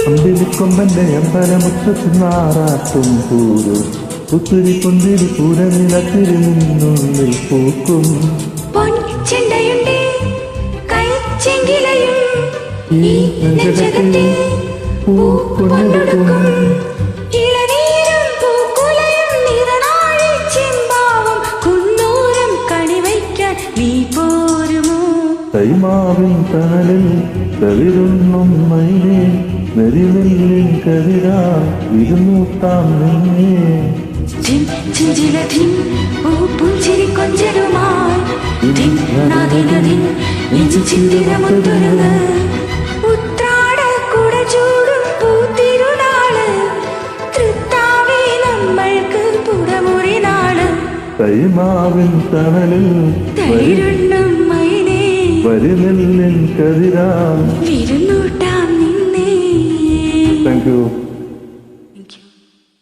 അമ്പിളിക്കൊമ്പന്റെ അമ്പലമുറ്റത്തുന്നാറാട്ടും പൂരും പുത്തിരി പൊന്തിരി പൂരനിലത്തിരി നിന്നുള്ളിൽ പൂക്കും പൊൻചെണ്ടയുണ്ട് കൈച്ചെങ്കിലയും ഈ നഗരത്തിൽ പൂക്കൊണ്ടെടുക്കും ഇളനീരും പൂക്കുലയും നിറനാഴി ചെമ്പാവും കുന്നൂരം കണിവയ്ക്കാൻ നീ പോരുമോ? കൈമാവിൻ തണലിൽ തളിരുന്നും മൈനേ നെരിനെല്ലിൻ കതിരാ ഇരുന്നൂട്ടാം നിന്നേ ചിഞ്ചിലധിൻ പൂപ്പുഞ്ചിരി കൊഞ്ചലുമായി ദിൻ ചിന്തിരമുത്തുരുന്ന് ഉത്രാട കുടചൂടും പൂത്തിരുനാള് തൃത്താവേ നമ്മൾക്ക് പുറമുറി നാള് കൈമാവിൻ തണലിൽ തളിരുണ്ണും മൈനേ വരിനെല്ലിൻ കതിരാ വിരുന്നു